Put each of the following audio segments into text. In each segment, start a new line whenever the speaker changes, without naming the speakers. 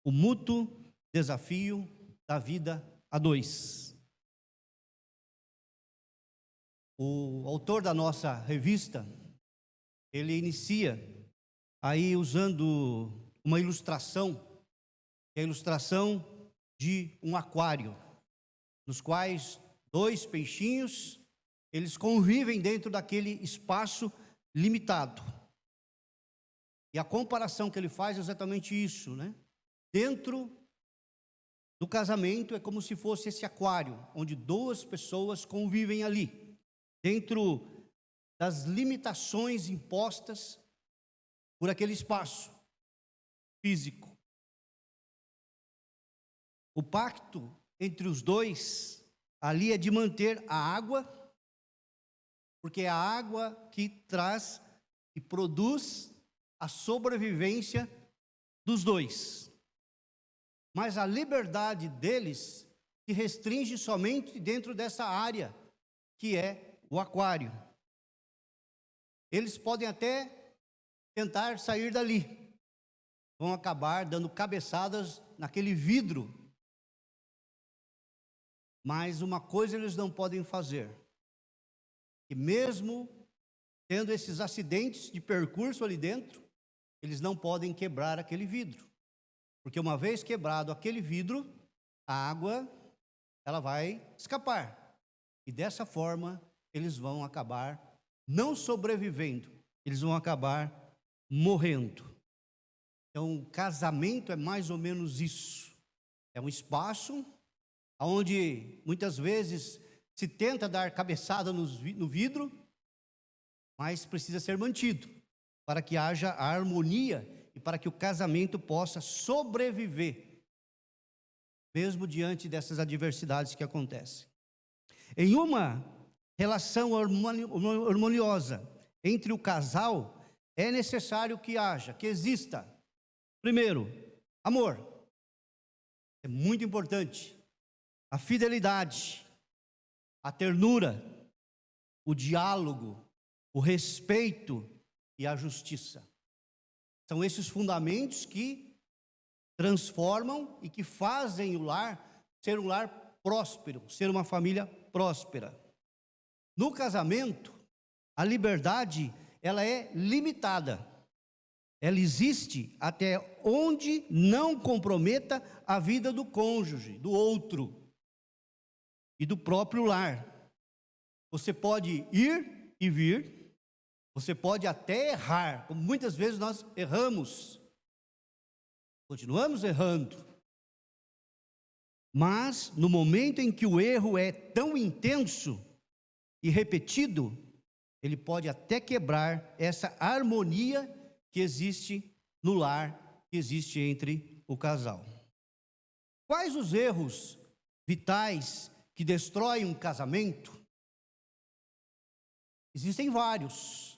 o mútuo desafio da vida a dois. O autor da nossa revista, ele inicia aí usando uma ilustração, que é a ilustração de um aquário, nos quais dois peixinhos, eles convivem dentro daquele espaço limitado. E a comparação que ele faz é exatamente isso, né? Dentro do casamento é como se fosse esse aquário, onde duas pessoas convivem ali, dentro das limitações impostas por aquele espaço físico. O pacto entre os dois ali é de manter a água, porque é a água que traz e produz a sobrevivência dos dois. Mas a liberdade deles se restringe somente dentro dessa área, que é o aquário. Eles podem até tentar sair dali, vão acabar dando cabeçadas naquele vidro. Mas uma coisa eles não podem fazer, que mesmo tendo esses acidentes de percurso ali dentro, eles não podem quebrar aquele vidro. Porque uma vez quebrado aquele vidro, a água, ela vai escapar. E dessa forma, eles vão acabar não sobrevivendo, eles vão acabar morrendo. Então, o casamento é mais ou menos isso. É um espaço onde muitas vezes se tenta dar cabeçada no vidro, mas precisa ser mantido, para que haja a harmonia e para que o casamento possa sobreviver, mesmo diante dessas adversidades que acontecem. Em uma relação harmoniosa entre o casal, é necessário que haja, que exista, primeiro, amor. É muito importante. A fidelidade, a ternura, o diálogo, o respeito e a justiça. São esses fundamentos que transformam e que fazem o lar ser um lar próspero, ser uma família próspera. No casamento, a liberdade, ela é limitada. Ela existe até onde não comprometa a vida do cônjuge, do outro e do próprio lar. Você pode ir e vir, você pode até errar, como muitas vezes nós erramos, continuamos errando, mas no momento em que o erro é tão intenso e repetido, ele pode até quebrar essa harmonia que existe no lar, que existe entre o casal. Quais os erros vitais que destroem um casamento? Existem vários,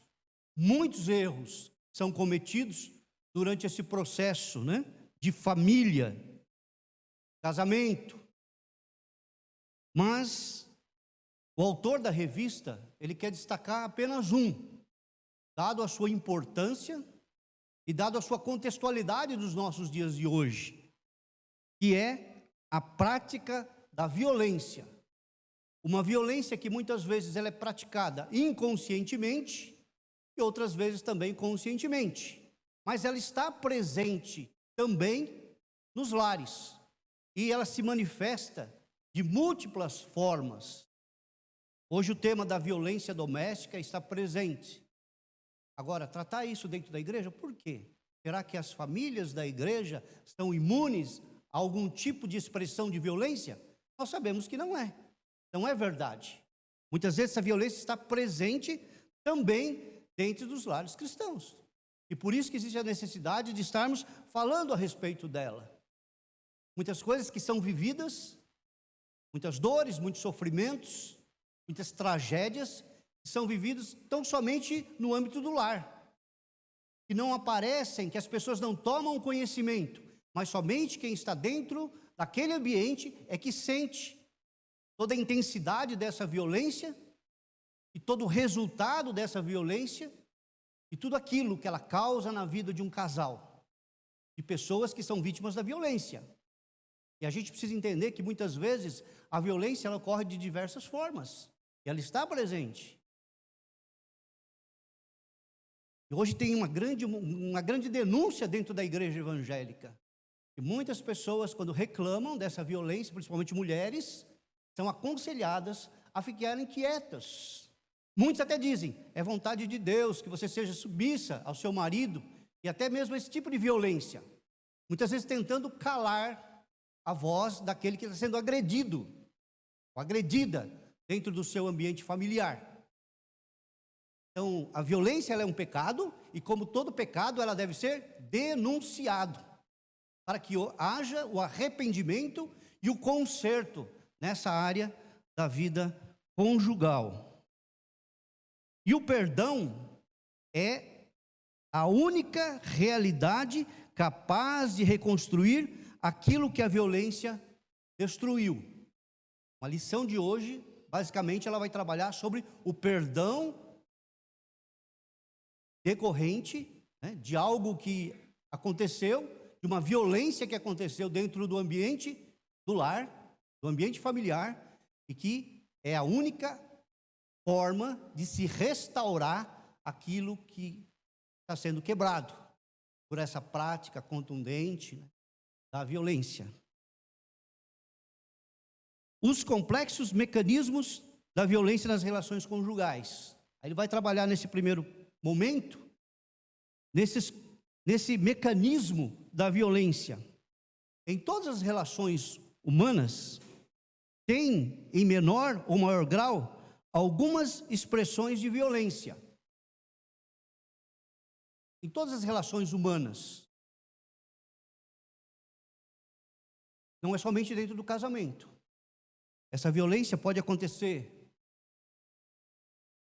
muitos erros são cometidos durante esse processo, né, de família, casamento. Mas o autor da revista, ele quer destacar apenas um, dado a sua importância e dado a sua contextualidade dos nossos dias de hoje, que é a prática da violência. Uma violência que muitas vezes ela é praticada inconscientemente e outras vezes também conscientemente. Mas ela está presente também nos lares e ela se manifesta de múltiplas formas. Hoje o tema da violência doméstica está presente. Agora, tratar isso dentro da igreja, por quê? Será que as famílias da igreja estão imunes a algum tipo de expressão de violência? Nós sabemos que não é. Não é verdade. Muitas vezes essa violência está presente também dentro dos lares cristãos. E por isso que existe a necessidade de estarmos falando a respeito dela. Muitas coisas que são vividas, muitas dores, muitos sofrimentos, muitas tragédias que são vividos tão somente no âmbito do lar, que não aparecem, que as pessoas não tomam conhecimento, mas somente quem está dentro daquele ambiente é que sente toda a intensidade dessa violência e todo o resultado dessa violência e tudo aquilo que ela causa na vida de um casal. de pessoas que são vítimas da violência. E a gente precisa entender que muitas vezes a violência ela ocorre de diversas formas. E ela está presente. E hoje tem uma grande denúncia dentro da igreja evangélica. E muitas pessoas, quando reclamam dessa violência, principalmente mulheres, são aconselhadas a ficarem quietas. Muitos até dizem, é vontade de Deus que você seja submissa ao seu marido, e até mesmo esse tipo de violência. Muitas vezes tentando calar a voz daquele que está sendo agredido, ou agredida, dentro do seu ambiente familiar. Então, a violência ela é um pecado, e como todo pecado, ela deve ser denunciado, para que haja o arrependimento e o conserto nessa área da vida conjugal. E o perdão é a única realidade capaz de reconstruir aquilo que a violência destruiu. A lição de hoje, basicamente, ela vai trabalhar sobre o perdão decorrente, né, de algo que aconteceu, de uma violência que aconteceu dentro do ambiente do lar, do ambiente familiar, e que é a única forma de se restaurar aquilo que está sendo quebrado por essa prática contundente, né, da violência. Os complexos mecanismos da violência nas relações conjugais. Aí ele vai trabalhar nesse primeiro momento, nesse mecanismo da violência. Em todas as relações humanas, tem, em menor ou maior grau, algumas expressões de violência. Em todas as relações humanas. Não é somente dentro do casamento. Essa violência pode acontecer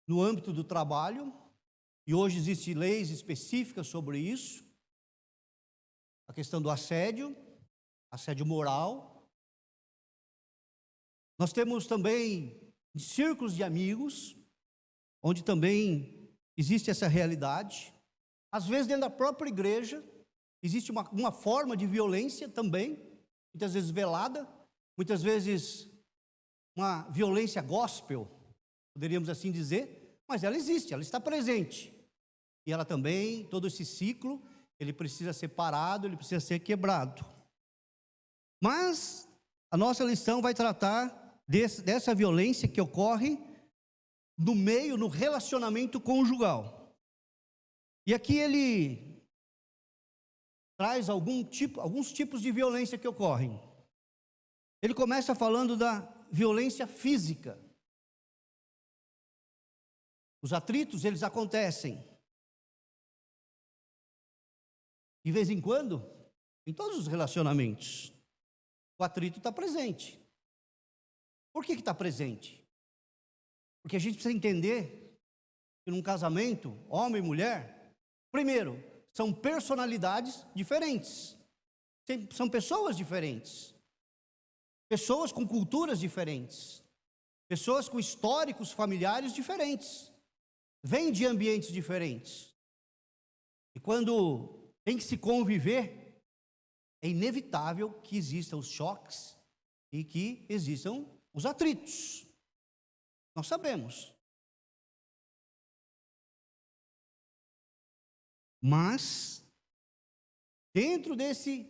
no âmbito do trabalho, e hoje existem leis específicas sobre isso. A questão do assédio moral. Nós temos também círculos de amigos, onde também existe essa realidade. Às vezes dentro da própria igreja, existe uma forma de violência também, muitas vezes velada, muitas vezes uma violência gospel, poderíamos assim dizer, mas ela existe, ela está presente. E ela também, todo esse ciclo, ele precisa ser parado, ele precisa ser quebrado. Mas a nossa lição vai tratar dessa violência que ocorre no relacionamento conjugal. E aqui ele traz alguns tipos de violência que ocorrem. Ele começa falando da violência física. Os atritos, eles acontecem de vez em quando, em todos os relacionamentos. O atrito está presente. Por que está presente? Porque a gente precisa entender que num casamento, homem e mulher, primeiro, são personalidades diferentes. São pessoas diferentes. Pessoas com culturas diferentes. Pessoas com históricos familiares diferentes. Vêm de ambientes diferentes. E quando tem que se conviver, é inevitável que existam os choques e que existam os atritos. Nós sabemos. Mas, dentro desse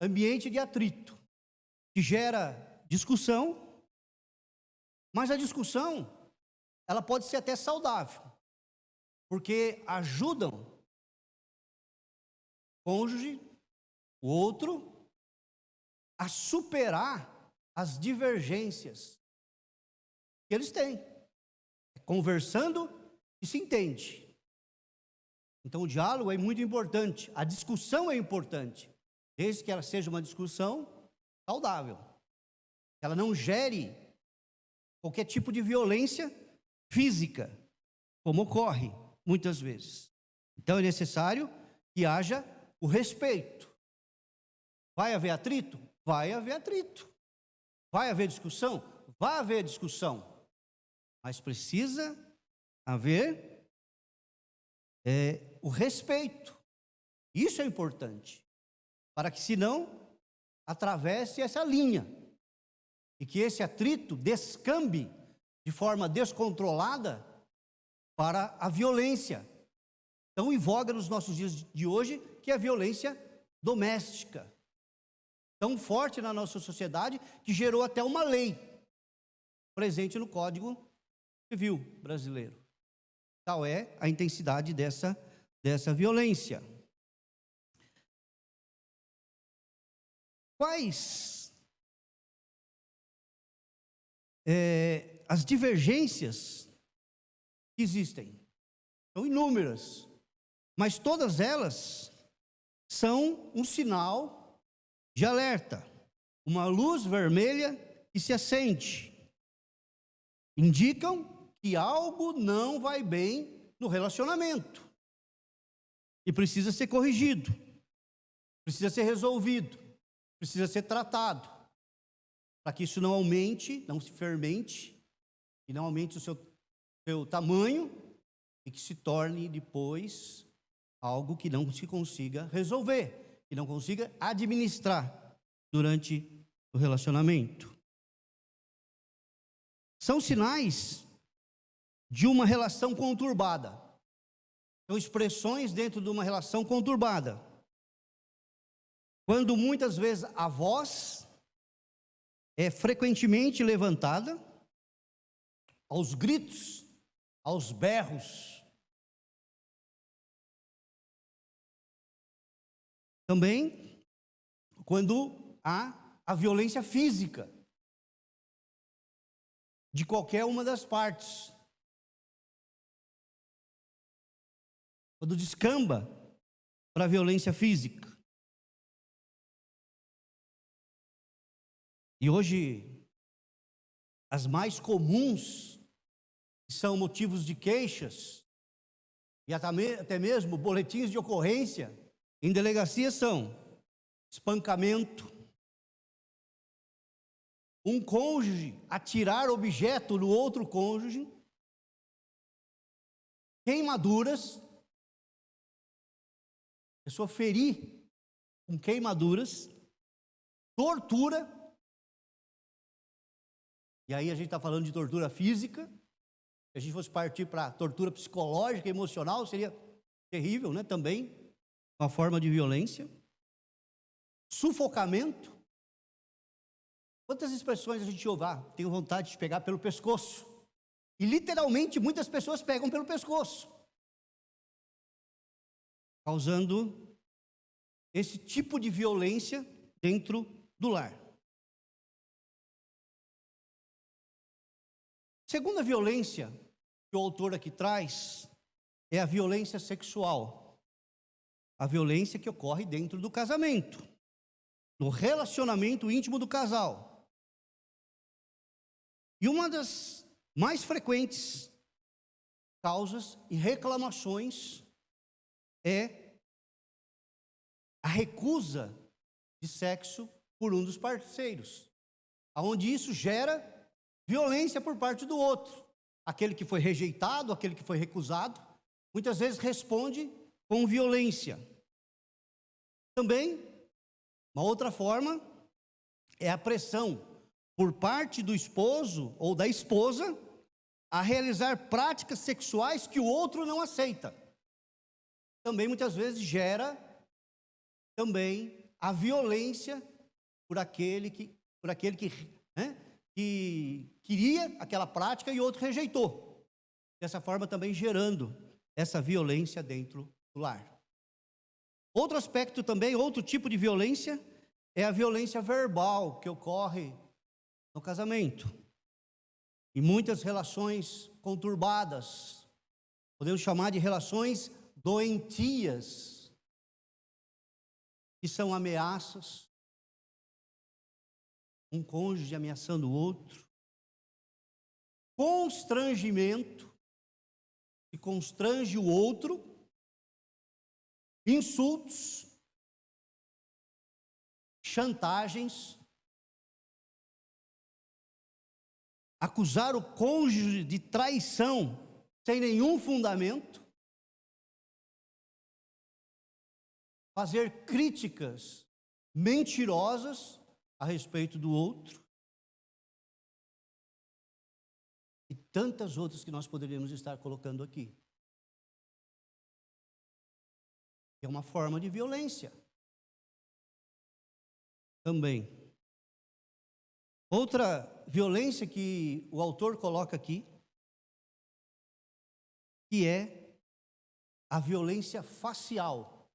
ambiente de atrito, que gera discussão, mas a discussão, ela pode ser até saudável, porque ajudam o cônjuge, o outro, a superar as divergências que eles têm. Conversando e se entende. Então o diálogo é muito importante, a discussão é importante, desde que ela seja uma discussão saudável. Ela não gere qualquer tipo de violência física, como ocorre muitas vezes. Então é necessário que haja o respeito. Vai haver atrito? Vai haver atrito. Vai haver discussão? Vai haver discussão. Mas precisa haver o respeito. Isso é importante, para que, senão, atravesse essa linha e que esse atrito descambe de forma descontrolada para a violência, tão em voga nos nossos dias de hoje, que é a violência doméstica, tão forte na nossa sociedade, que gerou até uma lei presente no Código Civil brasileiro. Tal é a intensidade dessa violência. Quais as divergências que existem? São inúmeras, mas todas elas são um sinal de alerta, uma luz vermelha que se acende. Indicam que algo não vai bem no relacionamento e precisa ser corrigido, precisa ser resolvido, precisa ser tratado, para que isso não aumente, não se fermente, e não aumente o seu tamanho, e que se torne depois algo que não se consiga resolver, que não consiga administrar durante o relacionamento. São sinais de uma relação conturbada, são expressões dentro de uma relação conturbada, quando muitas vezes a voz é frequentemente levantada, aos gritos, aos berros. Também quando há a violência física de qualquer uma das partes. Quando descamba para a violência física. E hoje, as mais comuns, que são motivos de queixas, e até mesmo boletins de ocorrência em delegacia, são espancamento, um cônjuge atirar objeto no outro cônjuge, queimaduras, a pessoa ferir com queimaduras, tortura. E aí a gente está falando de tortura física. Se a gente fosse partir para tortura psicológica, emocional, seria terrível, né? Também uma forma de violência. Sufocamento. Quantas expressões a gente ouve? Tenho vontade de pegar pelo pescoço. E literalmente muitas pessoas pegam pelo pescoço, causando esse tipo de violência dentro do lar. Segunda violência que o autor aqui traz é a violência sexual. A violência que ocorre dentro do casamento, no relacionamento íntimo do casal. E uma das mais frequentes causas e reclamações é a recusa de sexo por um dos parceiros, onde isso gera violência por parte do outro. Aquele que foi rejeitado, aquele que foi recusado, muitas vezes responde com violência. Também, uma outra forma é a pressão por parte do esposo ou da esposa a realizar práticas sexuais que o outro não aceita. Também muitas vezes gera também a violência por aquele que queria aquela prática e outro rejeitou. Dessa forma também gerando essa violência dentro do lar. Outro aspecto também, outro tipo de violência, é a violência verbal que ocorre no casamento. E muitas relações conturbadas, podemos chamar de relações doentias, que são ameaças, um cônjuge ameaçando o outro, constrangimento, que constrange o outro, insultos, chantagens, acusar o cônjuge de traição sem nenhum fundamento, fazer críticas mentirosas a respeito do outro, e tantas outras que nós poderíamos estar colocando aqui. É uma forma de violência também. Outra violência que o autor coloca aqui, que é a violência facial.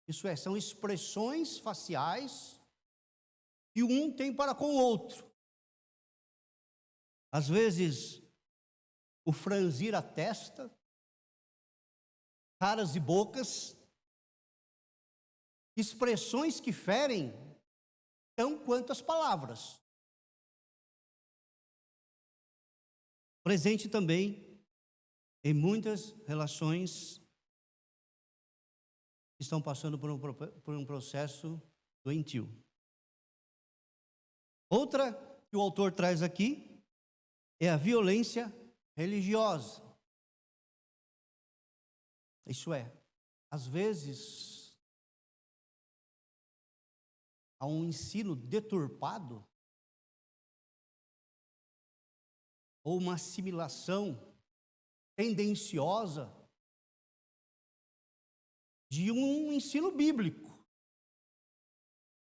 Isso é, são expressões faciais que um tem para com o outro. Às vezes, o franzir a testa, caras e bocas, expressões que ferem tão quanto as palavras. Presente também em muitas relações que estão passando por um processo doentio. Outra que o autor traz aqui é a violência religiosa. Isso é, às vezes, há um ensino deturpado ou uma assimilação tendenciosa de um ensino bíblico,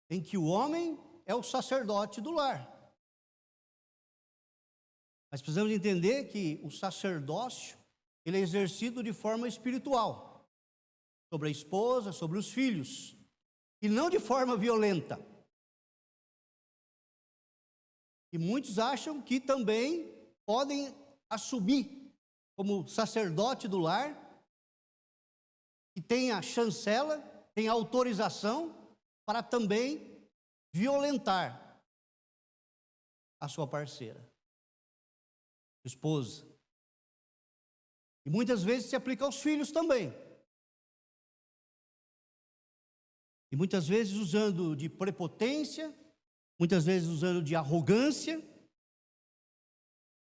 em que o homem é o sacerdote do lar. Mas precisamos entender que o sacerdócio, ele é exercido de forma espiritual, sobre a esposa, sobre os filhos, e não de forma violenta. E muitos acham que também podem assumir como sacerdote do lar, que tem a chancela, tem a autorização para também violentar a sua parceira, esposa. E muitas vezes se aplica aos filhos também. E muitas vezes usando de prepotência, muitas vezes usando de arrogância,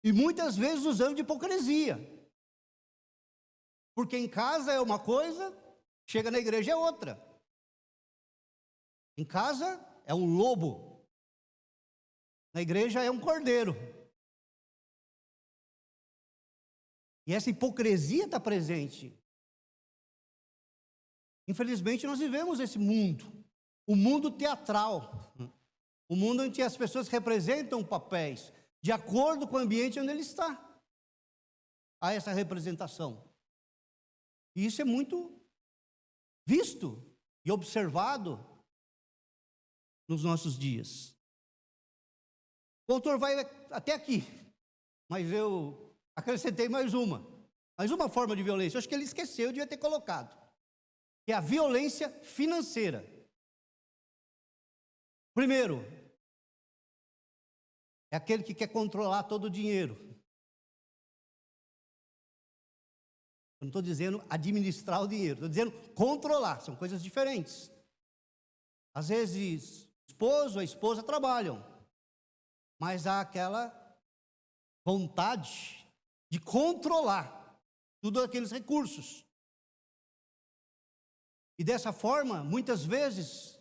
e muitas vezes usando de hipocrisia. Porque em casa é uma coisa, chega na igreja é outra. Em casa é um lobo, na igreja é um cordeiro. E essa hipocrisia está presente. Infelizmente nós vivemos esse mundo, o mundo teatral, o mundo em que as pessoas representam papéis de acordo com o ambiente onde ele está. Há essa representação. E isso é muito visto e observado nos nossos dias. O autor vai até aqui, mas eu acrescentei mais uma forma de violência. Eu acho que ele esqueceu, eu devia ter colocado, que é a violência financeira. Primeiro, é aquele que quer controlar todo o dinheiro. Eu não estou dizendo administrar o dinheiro, estou dizendo controlar, são coisas diferentes. Às vezes, o esposo, a esposa trabalham, mas há aquela vontade de controlar tudo aqueles recursos. E dessa forma, muitas vezes,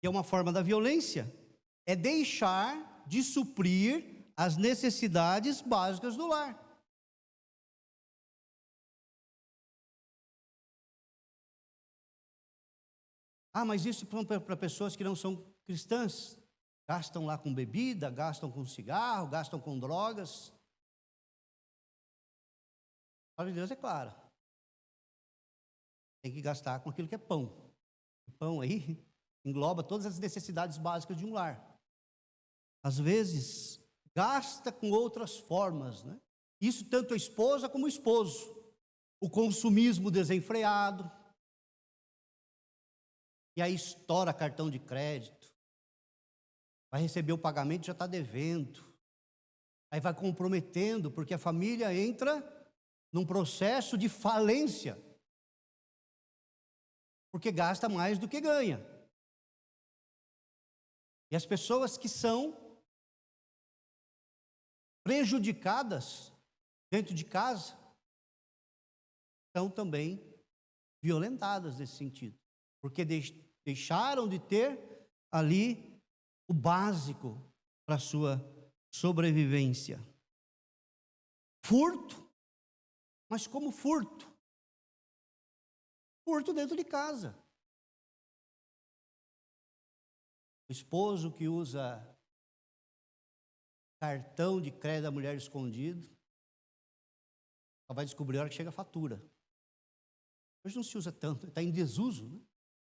que é uma forma da violência, é deixar de suprir as necessidades básicas do lar. Ah, mas isso para pessoas que não são cristãs. Gastam lá com bebida, gastam com cigarro, gastam com drogas. A palavra de Deus é clara. Tem que gastar com aquilo que é pão. O pão aí engloba todas as necessidades básicas de um lar. Às vezes, gasta com outras formas, né? Isso tanto a esposa como o esposo. O consumismo desenfreado. E aí estoura cartão de crédito. Vai receber o pagamento e já está devendo. Aí vai comprometendo, porque a família entra num processo de falência. Porque gasta mais do que ganha. E as pessoas que são prejudicadas dentro de casa são também violentadas nesse sentido, porque deixaram de ter ali o básico para a sua sobrevivência. Furto, mas como furto? Furto dentro de casa. O esposo que usa cartão de crédito da mulher escondido, só vai descobrir a hora que chega a fatura. Hoje não se usa tanto, está em desuso, né?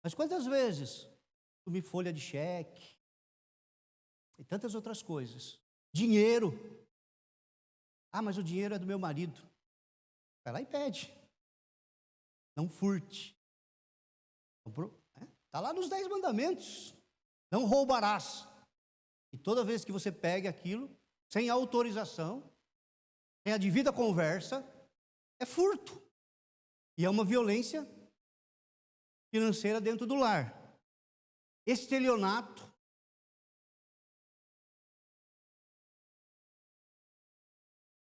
Mas quantas vezes sumi folha de cheque e tantas outras coisas. Dinheiro. Ah, mas o dinheiro é do meu marido. Vai lá e pede. Não furte. Está lá nos 10 mandamentos. Não roubarás. E toda vez que você pegue aquilo, sem autorização, sem a devida conversa, é furto. E é uma violência financeira dentro do lar. Estelionato.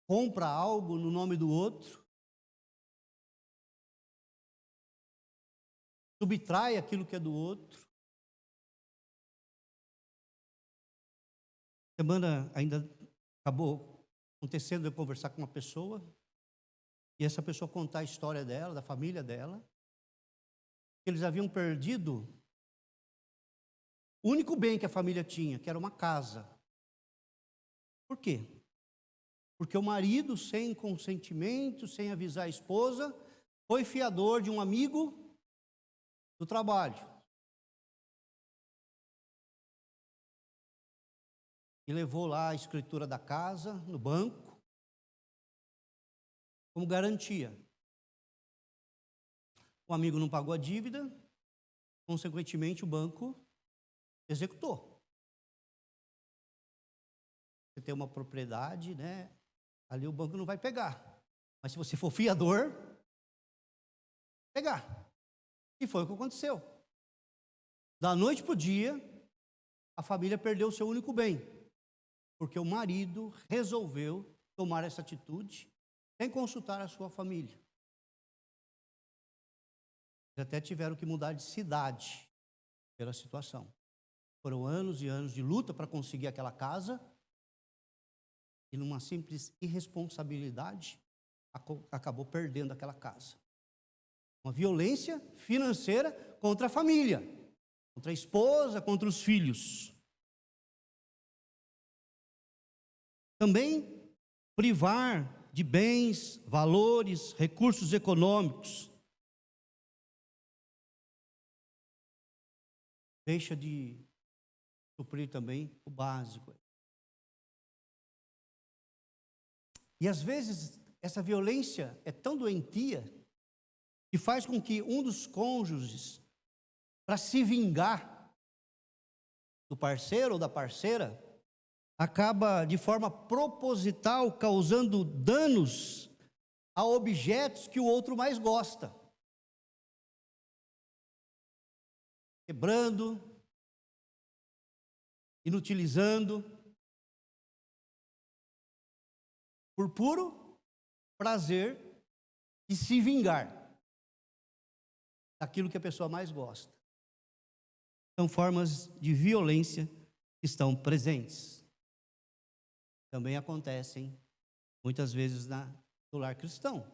Compra algo no nome do outro. Subtrai aquilo que é do outro. Semana ainda acabou acontecendo eu conversar com uma pessoa e essa pessoa contar a história dela, da família dela. Eles haviam perdido o único bem que a família tinha, que era uma casa. Por quê? Porque o marido, sem consentimento, sem avisar a esposa, foi fiador de um amigo do trabalho. E levou lá a escritura da casa no banco como garantia. O amigo não pagou a dívida, consequentemente o banco executou. Você tem uma propriedade, né? Ali o banco não vai pegar. Mas se você for fiador, pegar. E foi o que aconteceu. Da noite para o dia, a família perdeu o seu único bem. Porque o marido resolveu tomar essa atitude sem consultar a sua família. Eles até tiveram que mudar de cidade pela situação. Foram anos e anos de luta para conseguir aquela casa. E numa simples irresponsabilidade, acabou perdendo aquela casa. Uma violência financeira contra a família, contra a esposa, contra os filhos. Também privar de bens, valores, recursos econômicos. Deixa de suprir também o básico. E às vezes essa violência é tão doentia que faz com que um dos cônjuges, para se vingar do parceiro ou da parceira, acaba de forma proposital causando danos a objetos que o outro mais gosta. Quebrando, inutilizando, por puro prazer de se vingar daquilo que a pessoa mais gosta. São formas de violência que estão presentes. Também acontecem muitas vezes no lar cristão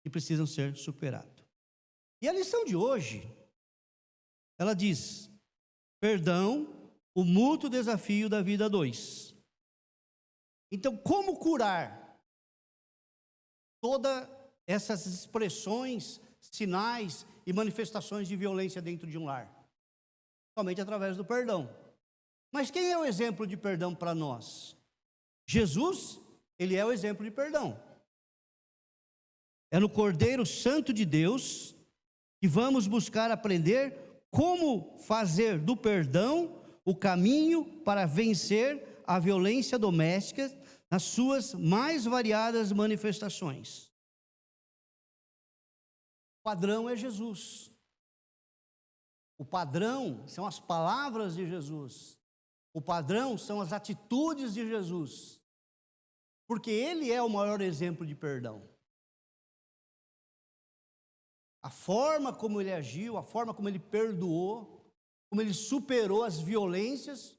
e precisam ser superados. E a lição de hoje, ela diz: perdão, o mútuo desafio da vida a dois. Então, como curar todas essas expressões, sinais e manifestações de violência dentro de um lar? Somente através do perdão. Mas quem é o exemplo de perdão para nós? Jesus, ele é o exemplo de perdão. É no Cordeiro Santo de Deus que vamos buscar aprender como fazer do perdão o caminho para vencer a violência doméstica nas suas mais variadas manifestações. O padrão é Jesus. O padrão são as palavras de Jesus. O padrão são as atitudes de Jesus. Porque ele é o maior exemplo de perdão. a forma como ele agiu, a forma como ele perdoou, como ele superou as violências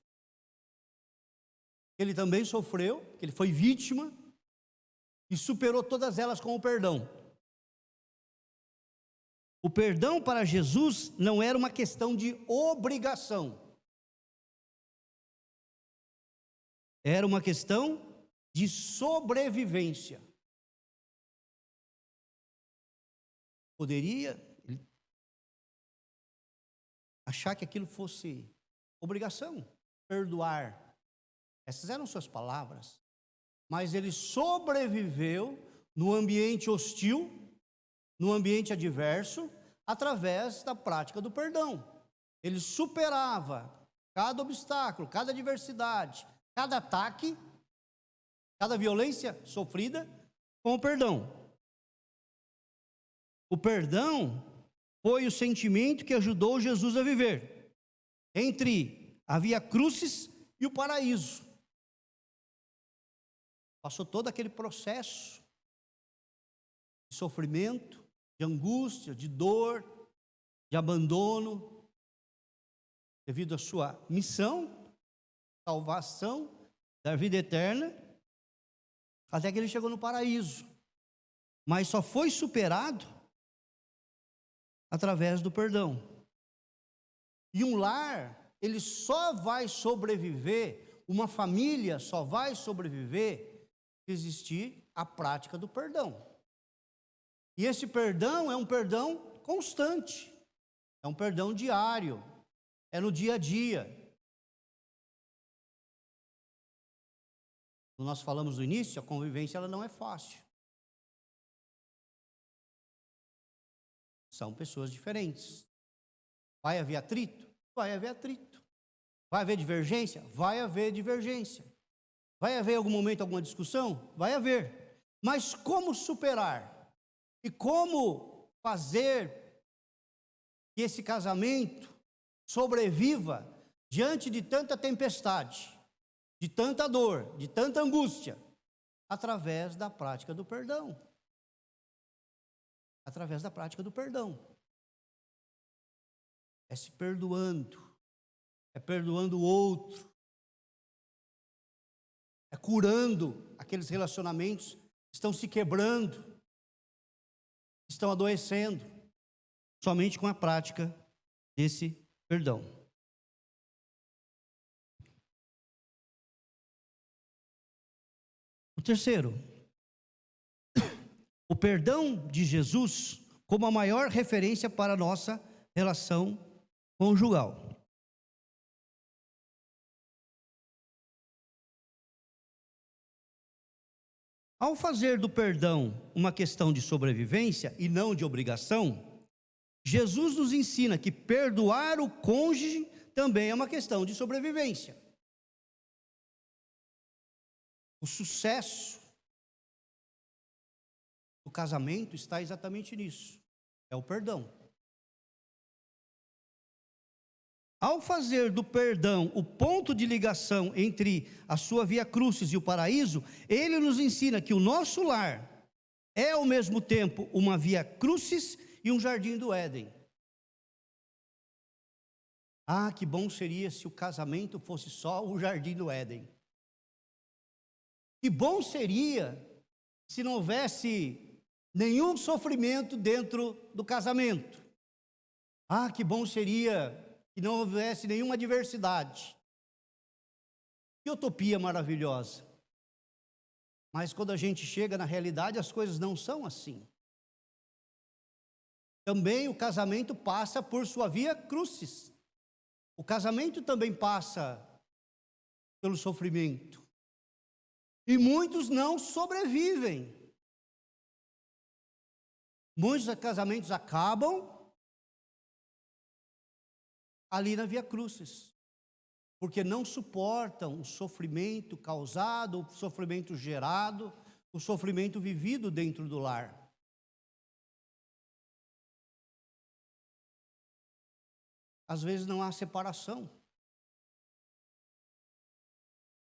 que ele também sofreu, que ele foi vítima, e superou todas elas com o perdão. O perdão para Jesus não era uma questão de obrigação, era uma questão de sobrevivência. Poderia achar que aquilo fosse obrigação, perdoar. Essas eram suas palavras. Mas ele sobreviveu no ambiente hostil, no ambiente adverso, através da prática do perdão. Ele superava cada obstáculo, cada adversidade, cada ataque, cada violência sofrida com o perdão. O perdão foi o sentimento que ajudou Jesus a viver entre a via crucis e o paraíso. Passou todo aquele processo de sofrimento, de angústia, de dor, de abandono, devido à sua missão, salvação da vida eterna, até que ele chegou no paraíso. Mas só foi superado através do perdão. E um lar, ele só vai sobreviver, uma família só vai sobreviver se existir a prática do perdão. E esse perdão é um perdão constante, é um perdão diário, é no dia a dia. Como nós falamos no início, a convivência ela não é fácil. São pessoas diferentes. Vai haver atrito? Vai haver atrito. Vai haver divergência? Vai haver divergência. Vai haver em algum momento alguma discussão? Vai haver. Mas como superar? E como fazer que esse casamento sobreviva diante de tanta tempestade, de tanta dor, de tanta angústia? Através da prática do perdão. Através da prática do perdão. É se perdoando, é perdoando o outro, é curando aqueles relacionamentos que estão se quebrando, estão adoecendo, somente com a prática desse perdão. O terceiro, o perdão de Jesus como a maior referência para a nossa relação conjugal. Ao fazer do perdão uma questão de sobrevivência e não de obrigação, Jesus nos ensina que perdoar o cônjuge também é uma questão de sobrevivência. O sucesso do casamento está exatamente nisso, é o perdão. Ao fazer do perdão o ponto de ligação entre a sua via crucis e o paraíso, ele nos ensina que o nosso lar é ao mesmo tempo uma via crucis e um jardim do Éden. Ah, que bom seria se o casamento fosse só o jardim do Éden. Que bom seria se não houvesse nenhum sofrimento dentro do casamento. Ah, que bom seria que não houvesse nenhuma adversidade. Que utopia maravilhosa. Mas quando a gente chega na realidade, as coisas não são assim. Também o casamento passa por sua via crucis. O casamento também passa pelo sofrimento. E muitos não sobrevivem. Muitos casamentos acabam ali na via crucis, porque não suportam o sofrimento causado, o sofrimento gerado, o sofrimento vivido dentro do lar. Às vezes não há separação,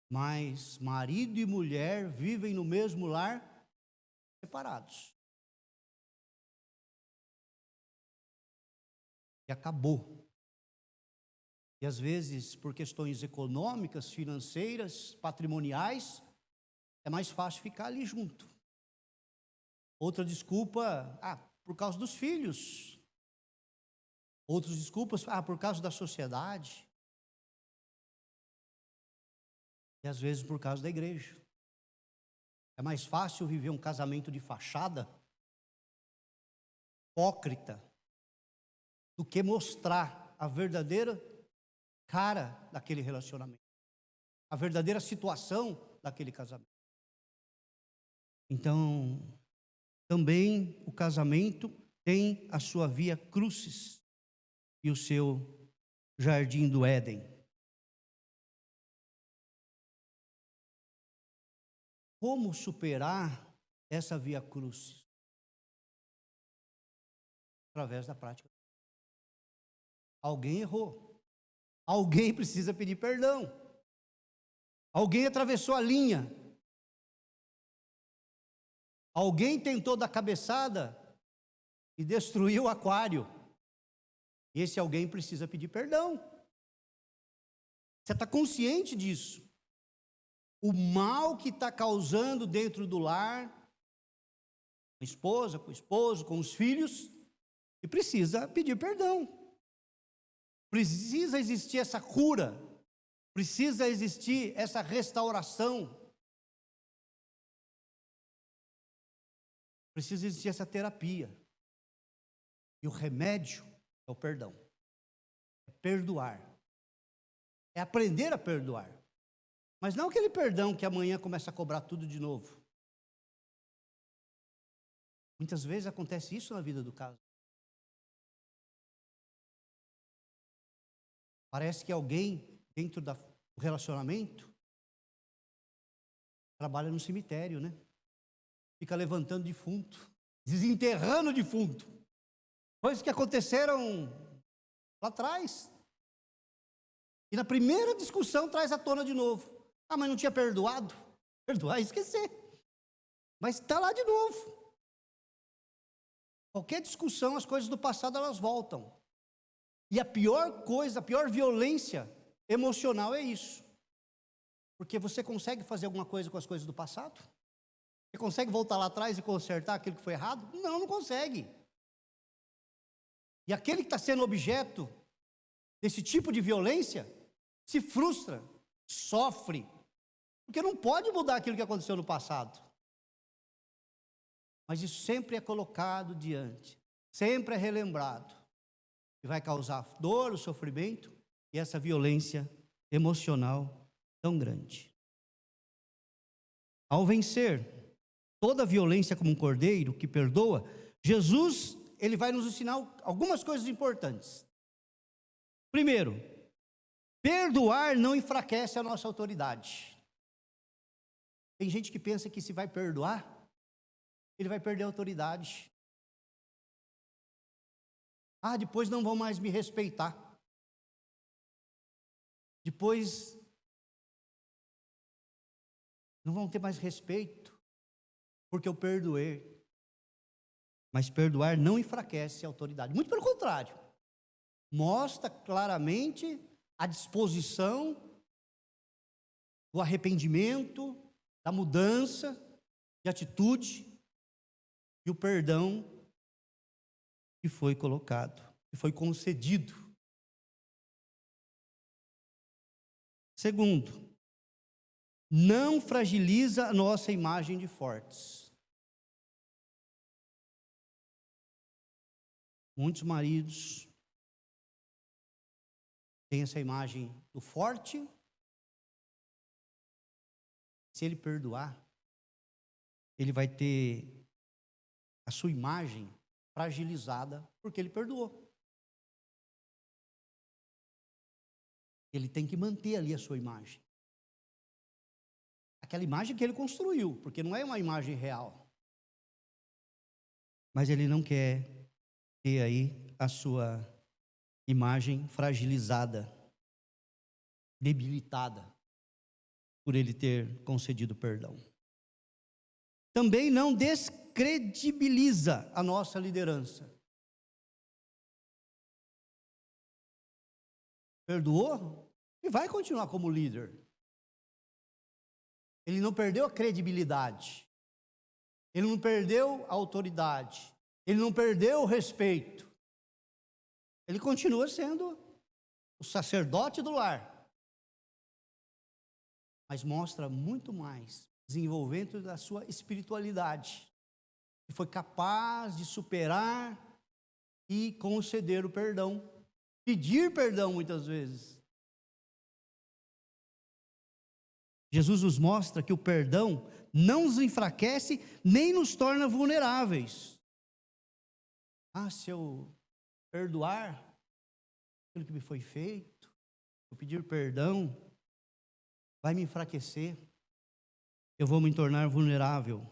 mas marido e mulher vivem no mesmo lar separados. e acabou. E às vezes, por questões econômicas, financeiras, patrimoniais, é mais fácil ficar ali junto. Outra desculpa, por causa dos filhos. Outras desculpas, por causa da sociedade. E às vezes por causa da igreja. É mais fácil viver um casamento de fachada, hipócrita, do que mostrar a verdadeira cara daquele relacionamento, a verdadeira situação daquele casamento. Então, também o casamento tem a sua via crucis e o seu jardim do Éden. Como superar essa via crucis? Através da prática. Alguém errou. Alguém precisa pedir perdão. Alguém atravessou a linha. Alguém tentou dar cabeçada e destruiu o aquário. E esse alguém precisa pedir perdão. Você está consciente disso? O mal que está causando dentro do lar, com a esposa, com o esposo, com os filhos, e precisa pedir perdão. Precisa existir essa cura, precisa existir essa restauração, precisa existir essa terapia. E o remédio é o perdão, é perdoar, é aprender a perdoar. Mas não aquele perdão que amanhã começa a cobrar tudo de novo. Muitas vezes acontece isso na vida do caso. Parece que alguém dentro do relacionamento trabalha no cemitério, né? Fica levantando defunto, desenterrando defunto. Coisas que aconteceram lá atrás. E na primeira discussão traz à tona de novo. Mas não tinha perdoado? Perdoar e esquecer. Mas está lá de novo. Qualquer discussão, as coisas do passado, elas voltam. E a pior coisa, a pior violência emocional é isso. Porque você consegue fazer alguma coisa com as coisas do passado? Você consegue voltar lá atrás e consertar aquilo que foi errado? Não, não consegue. E aquele que está sendo objeto desse tipo de violência, se frustra, sofre, porque não pode mudar aquilo que aconteceu no passado. Mas isso sempre é colocado diante, sempre é relembrado. E vai causar dor, o sofrimento e essa violência emocional tão grande. Ao vencer toda a violência como um cordeiro que perdoa, Jesus, ele vai nos ensinar algumas coisas importantes. Primeiro, perdoar não enfraquece a nossa autoridade. Tem gente que pensa que se vai perdoar, ele vai perder a autoridade. Depois não vão mais me respeitar. Depois não vão ter mais respeito, porque eu perdoei. Mas perdoar não enfraquece a autoridade. Muito pelo contrário. Mostra claramente a disposição do arrependimento, da mudança de atitude e o perdão que foi colocado, que foi concedido. Segundo, não fragiliza a nossa imagem de fortes. Muitos maridos têm essa imagem do forte. Se ele perdoar, ele vai ter a sua imagem fragilizada porque ele perdoou. Ele tem que manter ali a sua imagem. Aquela imagem que ele construiu, porque não é uma imagem real. Mas ele não quer ter aí a sua imagem fragilizada, debilitada, por ele ter concedido perdão. Também não descredibiliza a nossa liderança. perdoou e vai continuar como líder. Ele não perdeu a credibilidade. Ele não perdeu a autoridade. Ele não perdeu o respeito. Ele continua sendo o sacerdote do lar. Mas mostra muito mais desenvolvimento da sua espiritualidade. E foi capaz de superar e conceder o perdão. Pedir perdão muitas vezes. Jesus nos mostra que o perdão não nos enfraquece nem nos torna vulneráveis. Se eu perdoar aquilo que me foi feito, eu pedir perdão, vai me enfraquecer, eu vou me tornar vulnerável.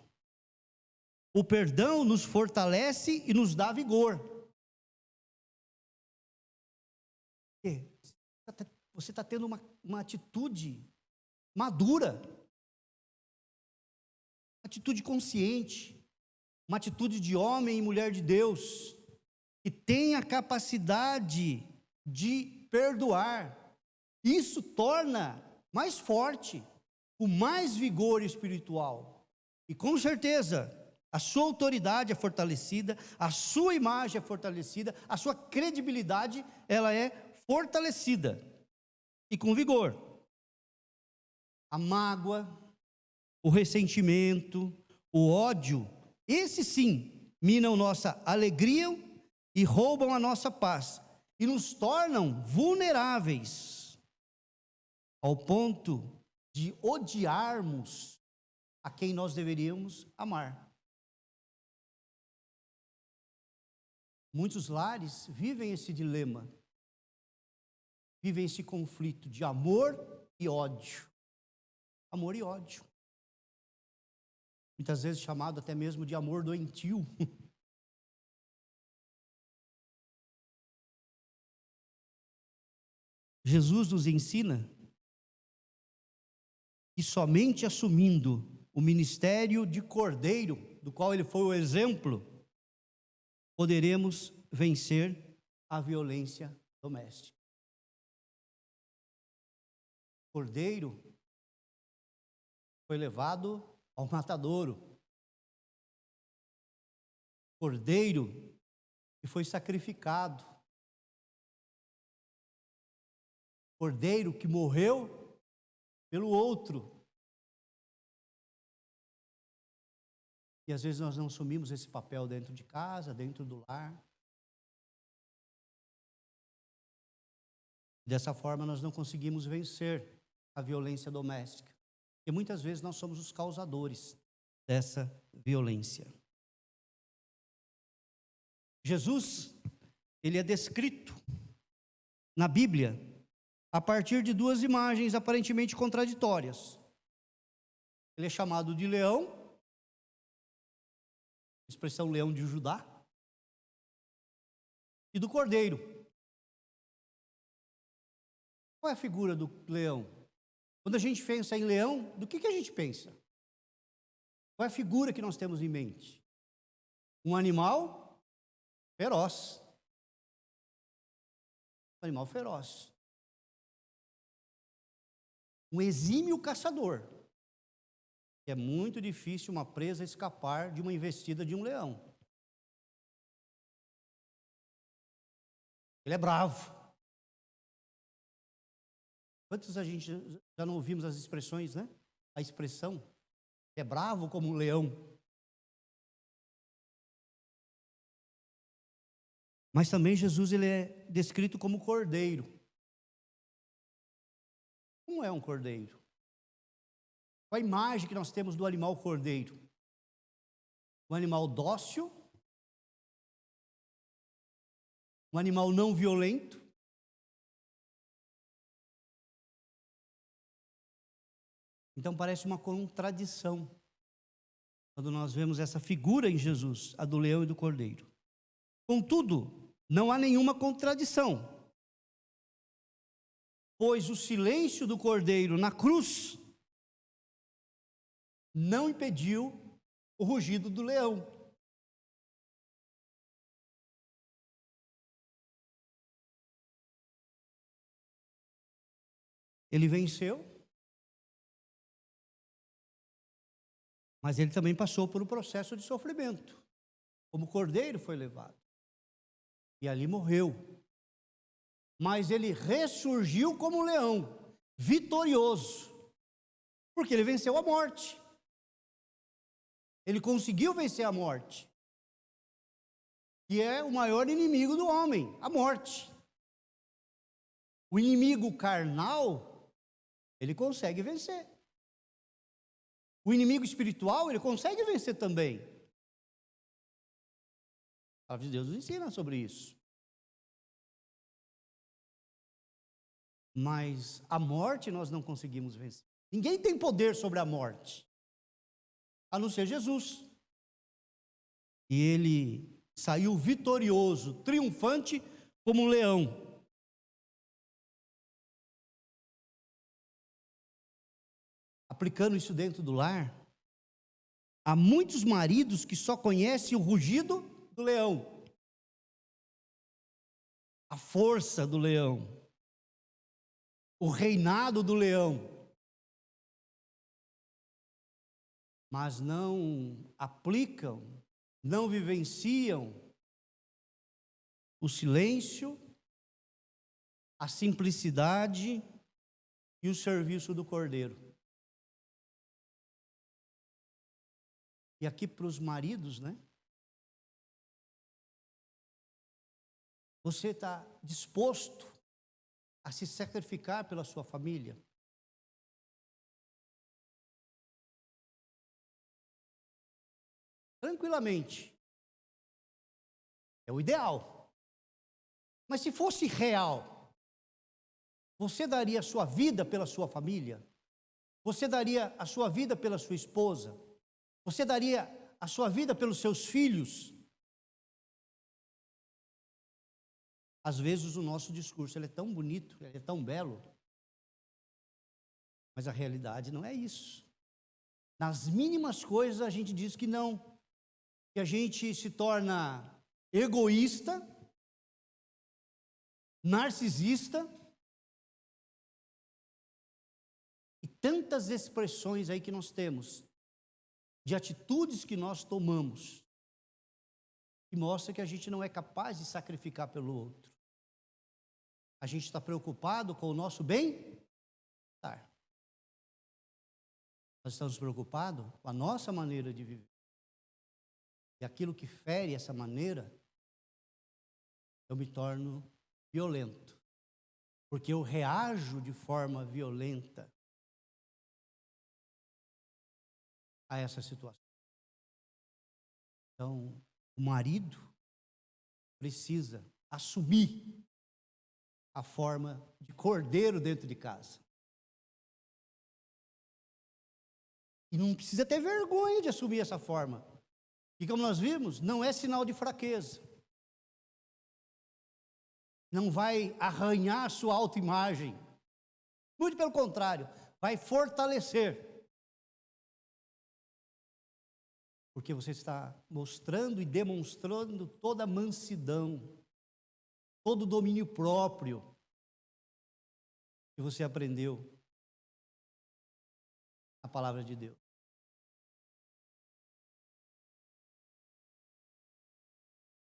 O perdão nos fortalece e nos dá vigor. Você está tendo uma atitude madura, uma atitude consciente, uma atitude de homem e mulher de Deus, que tem a capacidade de perdoar. Isso torna mais forte, com mais vigor espiritual. E com certeza, a sua autoridade é fortalecida, a sua imagem é fortalecida, a sua credibilidade, ela é fortalecida. E com vigor. A mágoa, o ressentimento, o ódio, esses sim, minam nossa alegria e roubam a nossa paz. E nos tornam vulneráveis, ao ponto de odiarmos a quem nós deveríamos amar. Muitos lares vivem esse dilema, vivem esse conflito de amor e ódio. Amor e ódio. Muitas vezes chamado até mesmo de amor doentio. Jesus nos ensina que somente assumindo o ministério de cordeiro, do qual ele foi o exemplo, poderemos vencer a violência doméstica. Cordeiro foi levado ao matadouro. Cordeiro que foi sacrificado. Cordeiro que morreu pelo outro. E às vezes nós não assumimos esse papel dentro de casa, dentro do lar. Dessa forma nós não conseguimos vencer a violência doméstica. E muitas vezes nós somos os causadores dessa violência. Jesus, ele é descrito na Bíblia a partir de duas imagens aparentemente contraditórias. Ele é chamado de leão, expressão leão de Judá, e do cordeiro. Qual é a figura do leão? Quando a gente pensa em leão, do que a gente pensa? Qual é a figura que nós temos em mente? Um animal feroz. Um animal feroz. Um exímio caçador. É muito difícil uma presa escapar de uma investida de um leão. Ele é bravo. Quantos a gente já não ouvimos as expressões, né? A expressão, é bravo como um leão. Mas também Jesus, ele é descrito como cordeiro. Como é um cordeiro? Qual a imagem que nós temos do animal cordeiro? Um animal dócil, um animal não violento, então parece uma contradição quando nós vemos essa figura em Jesus, a do leão e do cordeiro. Contudo, não há nenhuma contradição, pois o silêncio do cordeiro na cruz não impediu o rugido do leão. Ele venceu, mas ele também passou por um processo de sofrimento. Como cordeiro foi levado. E ali morreu. Mas ele ressurgiu como leão, vitorioso. Porque ele venceu a morte. Ele conseguiu vencer a morte. Que é o maior inimigo do homem, a morte. O inimigo carnal, ele consegue vencer. O inimigo espiritual, ele consegue vencer também. A palavra de Deus nos ensina sobre isso. Mas a morte nós não conseguimos vencer. Ninguém tem poder sobre a morte, a não ser Jesus. E ele saiu vitorioso, triunfante como um leão. Aplicando isso dentro do lar, há muitos maridos que só conhecem o rugido do leão, a força do leão, o reinado do leão, mas não aplicam, não vivenciam o silêncio, a simplicidade e o serviço do cordeiro. E aqui para os maridos, né? Você está disposto a se sacrificar pela sua família? Tranquilamente. É o ideal. Mas se fosse real, você daria a sua vida pela sua família? Você daria a sua vida pela sua esposa? Você daria a sua vida pelos seus filhos? Às vezes o nosso discurso ele é tão bonito, ele é tão belo, mas a realidade não é isso. Nas mínimas coisas a gente diz que não, que a gente se torna egoísta, narcisista, e tantas expressões aí que nós temos, de atitudes que nós tomamos, que mostra que a gente não é capaz de sacrificar pelo outro. A gente está preocupado com o nosso bem-estar. Nós estamos preocupados com a nossa maneira de viver. E aquilo que fere essa maneira, eu me torno violento. Porque eu reajo de forma violenta a essa situação. Então, o marido precisa assumir a forma de cordeiro dentro de casa. E não precisa ter vergonha de assumir essa forma. E como nós vimos, não é sinal de fraqueza. Não vai arranhar a sua autoimagem. Muito pelo contrário, vai fortalecer. Porque você está mostrando e demonstrando toda a mansidão, todo o domínio próprio que você aprendeu na palavra de Deus.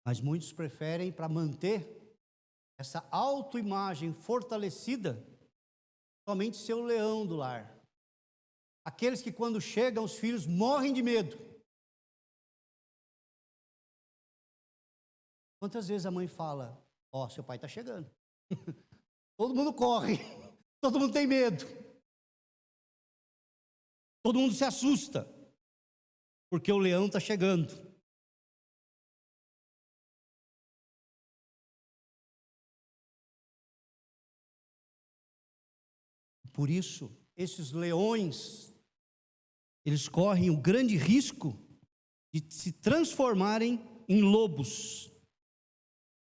Mas muitos preferem, para manter essa autoimagem fortalecida, somente ser o leão do lar. Aqueles que quando chegam os filhos morrem de medo. Quantas vezes a mãe fala, ó, seu pai está chegando. Todo mundo corre, todo mundo tem medo. Todo mundo se assusta, porque o leão está chegando. Por isso, esses leões, eles correm o grande risco de se transformarem em lobos,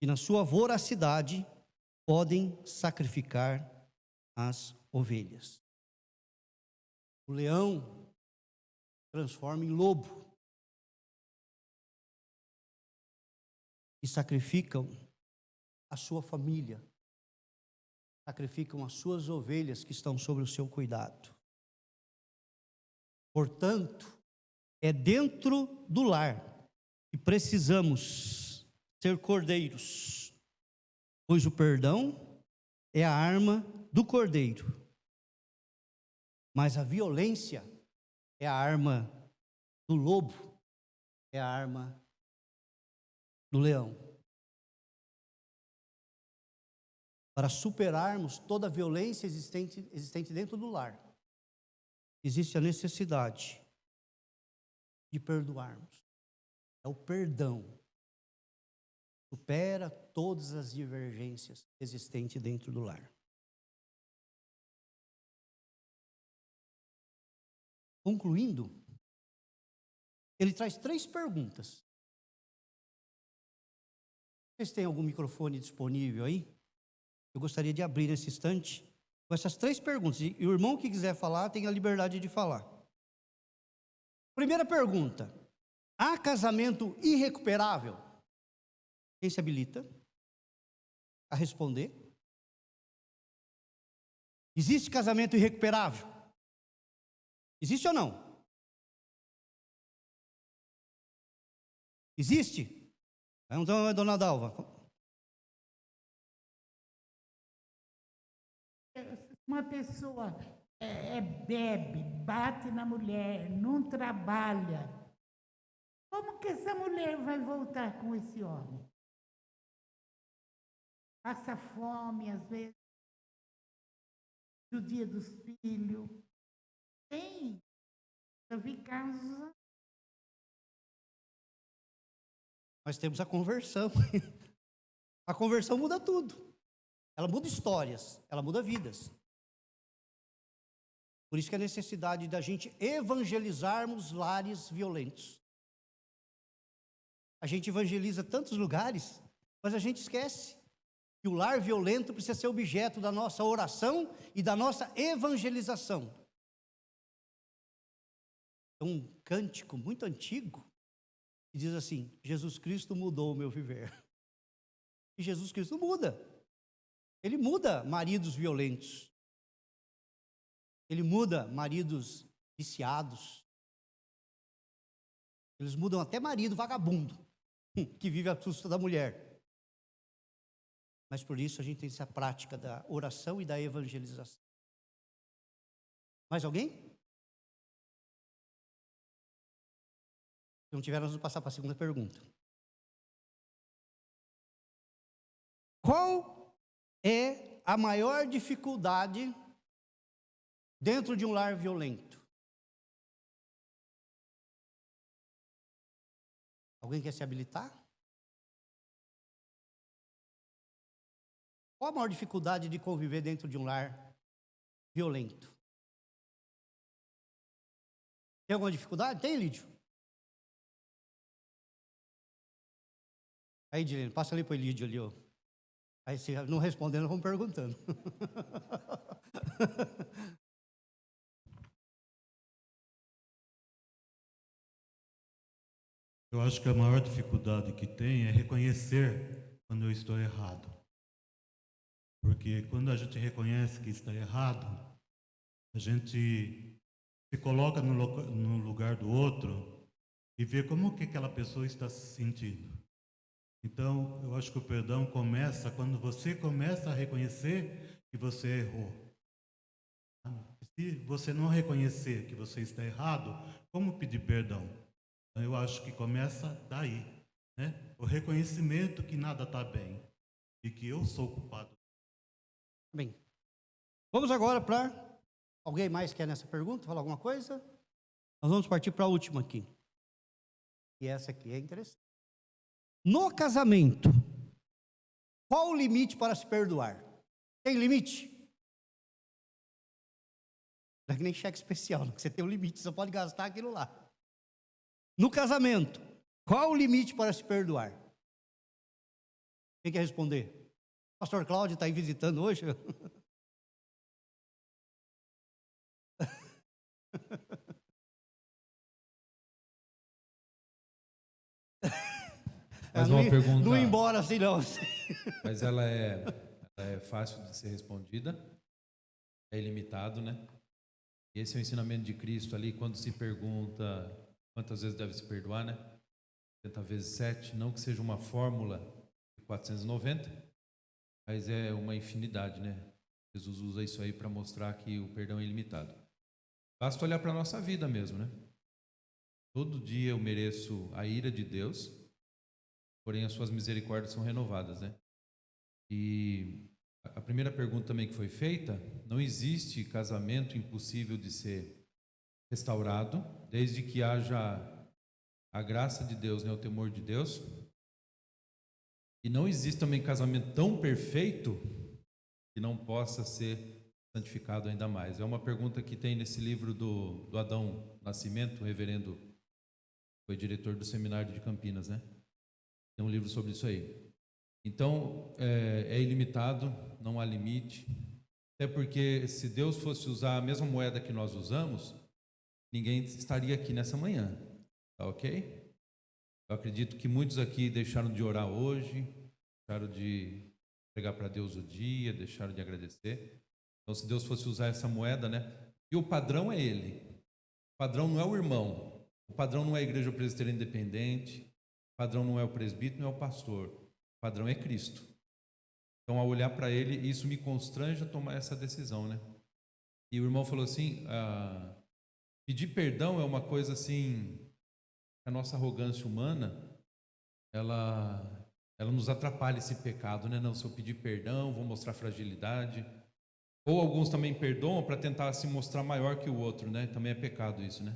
e na sua voracidade podem sacrificar as ovelhas. O leão transforma em lobo e sacrificam a sua família, sacrificam as suas ovelhas que estão sobre o seu cuidado. Portanto, é dentro do lar que precisamos ser cordeiros, pois o perdão é a arma do cordeiro, mas a violência é a arma do lobo, é a arma do leão. Para superarmos toda a violência existente dentro do lar, existe a necessidade de perdoarmos. É o perdão. Supera todas as divergências existentes dentro do lar. Concluindo, ele traz 3 perguntas. Vocês têm algum microfone disponível aí? Eu gostaria de abrir nesse instante com essas 3 perguntas. E o irmão que quiser falar tem a liberdade de falar. Primeira pergunta: há casamento irrecuperável? Quem se habilita a responder? Existe casamento irrecuperável? Existe ou não? Existe? Então, dona Dalva.
Uma pessoa bebe, bate na mulher, não trabalha. Como que essa mulher vai voltar com esse homem? Passa fome, às vezes, no dia dos filhos. Tem. Eu vi casos.
Nós temos a conversão. A conversão muda tudo. Ela muda histórias, ela muda vidas. Por isso que a necessidade da gente evangelizarmos lares violentos. A gente evangeliza tantos lugares, mas a gente esquece que o lar violento precisa ser objeto da nossa oração e da nossa evangelização. É um cântico muito antigo que diz assim: Jesus Cristo mudou o meu viver. E Jesus Cristo muda. Ele muda maridos violentos. Ele muda maridos viciados. Eles mudam até marido vagabundo, que vive à custa da mulher. Mas por isso a gente tem essa prática da oração e da evangelização. Mais alguém? Se não tiver, nós vamos passar para a segunda pergunta. Qual é a maior dificuldade dentro de um lar violento? Alguém quer se habilitar? Qual a maior dificuldade de conviver dentro de um lar violento? Tem alguma dificuldade? Tem, Lídio? Aí, Dilene, passa ali para o Lídio ali, ó. Aí, se não respondendo, vamos perguntando.
Eu acho que a maior dificuldade que tem é reconhecer quando eu estou errado. Porque quando a gente reconhece que está errado, a gente se coloca no lugar do outro e vê como que aquela pessoa está se sentindo. Então, eu acho que o perdão começa quando você começa a reconhecer que você errou. Se você não reconhecer que você está errado, como pedir perdão? Então, eu acho que começa daí, né? O reconhecimento que nada está bem e que eu sou culpado.
Bem, vamos agora para... Alguém mais quer nessa pergunta falar alguma coisa? Nós vamos partir para a última aqui. E essa aqui é interessante. No casamento, qual o limite para se perdoar? Tem limite? Não é que nem cheque especial, não, que você tem um limite, você pode gastar aquilo lá. No casamento, qual o limite para se perdoar? Quem quer responder? O pastor Cláudio está aí visitando hoje?
Mais uma pergunta.
Não ir embora assim, não.
Mas ela É fácil de ser respondida, é ilimitado, né? E esse é o ensinamento de Cristo ali, quando se pergunta quantas vezes deve se perdoar, né? 70 vezes 7, não que seja uma fórmula de 490, mas é uma infinidade, né? Jesus usa isso aí para mostrar que o perdão é ilimitado. Basta olhar para a nossa vida mesmo, né? Todo dia eu mereço a ira de Deus, porém as suas misericórdias são renovadas, né? E a primeira pergunta também que foi feita, não existe casamento impossível de ser restaurado, desde que haja a graça de Deus, né, o temor de Deus. E não existe também casamento tão perfeito que não possa ser santificado ainda mais. É uma pergunta que tem nesse livro do Adão Nascimento, o reverendo foi diretor do seminário de Campinas, né? Tem um livro sobre isso aí. Então, é ilimitado, não há limite. Até porque se Deus fosse usar a mesma moeda que nós usamos, ninguém estaria aqui nessa manhã, tá ok? Eu acredito que muitos aqui deixaram de orar hoje, deixaram de pregar para Deus o dia, deixaram de agradecer. Então, se Deus fosse usar essa moeda, né? E o padrão é Ele. O padrão não é o irmão. O padrão não é a igreja presbiteriana independente. O padrão não é o presbítero, não é o pastor. O padrão é Cristo. Então, ao olhar para Ele, isso me constrange a tomar essa decisão, né? E o irmão falou assim, pedir perdão é uma coisa assim, a nossa arrogância humana, ela nos atrapalha esse pecado, né? Não, se eu pedir perdão, vou mostrar fragilidade. Ou alguns também perdoam para tentar se mostrar maior que o outro, né? Também é pecado isso, né?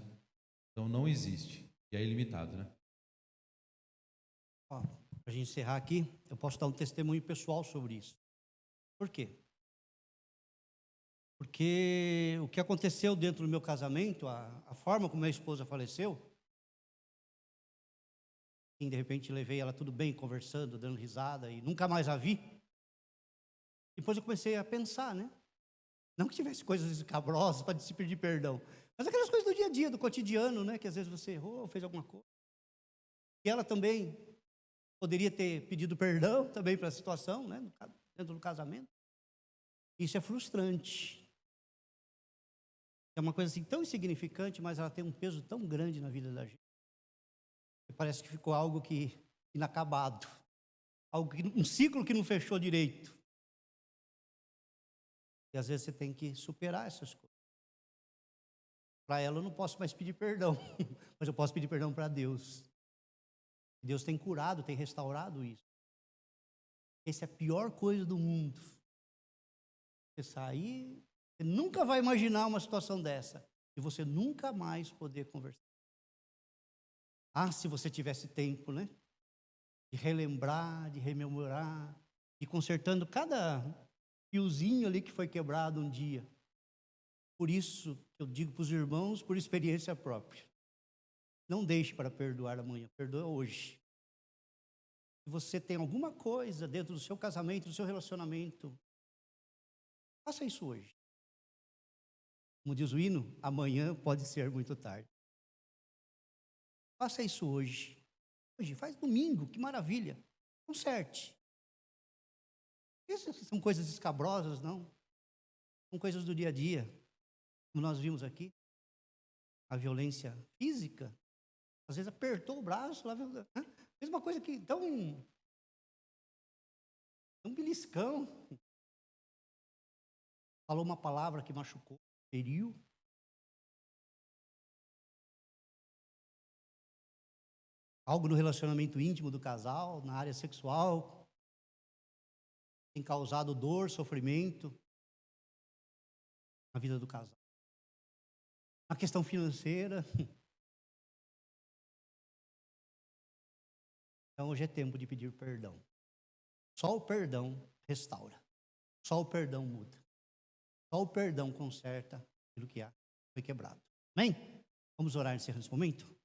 Então não existe, e é ilimitado, né?
Para a gente encerrar aqui, eu posso dar um testemunho pessoal sobre isso. Por quê? Porque o que aconteceu dentro do meu casamento, a forma como minha esposa faleceu, e de repente levei ela tudo bem, conversando, dando risada, e nunca mais a vi. Depois eu comecei a pensar, né? Não que tivesse coisas escabrosas para se pedir perdão, mas aquelas coisas do dia a dia, do cotidiano, né? Que às vezes você errou, fez alguma coisa. E ela também poderia ter pedido perdão também para a situação, né? Dentro do casamento. Isso é frustrante. É uma coisa assim tão insignificante, mas ela tem um peso tão grande na vida da gente. E parece que ficou algo que inacabado, um ciclo que não fechou direito. E às vezes você tem que superar essas coisas. Para ela eu não posso mais pedir perdão, mas eu posso pedir perdão para Deus. Deus tem curado, tem restaurado isso. Essa é a pior coisa do mundo. Você sair, você nunca vai imaginar uma situação dessa. E você nunca mais poder conversar. Ah, se você tivesse tempo, né? De relembrar, de rememorar, de consertando cada fiozinho ali que foi quebrado um dia. Por isso, eu digo para os irmãos, por experiência própria. Não deixe para perdoar amanhã, perdoa hoje. Se você tem alguma coisa dentro do seu casamento, do seu relacionamento, faça isso hoje. Como diz o hino, amanhã pode ser muito tarde. Faça isso hoje. Hoje, faz domingo, que maravilha. Conserte. Essas são coisas escabrosas, não. São coisas do dia a dia. Como nós vimos aqui, a violência física, às vezes apertou o braço, lá, fez uma coisa que tão beliscão. Falou uma palavra que machucou, feriu. Algo no relacionamento íntimo do casal, na área sexual, tem causado dor, sofrimento na vida do casal. Na questão financeira. Então hoje é tempo de pedir perdão. Só o perdão restaura. Só o perdão muda. Só o perdão conserta aquilo que foi quebrado. Amém? Vamos orar nesse momento?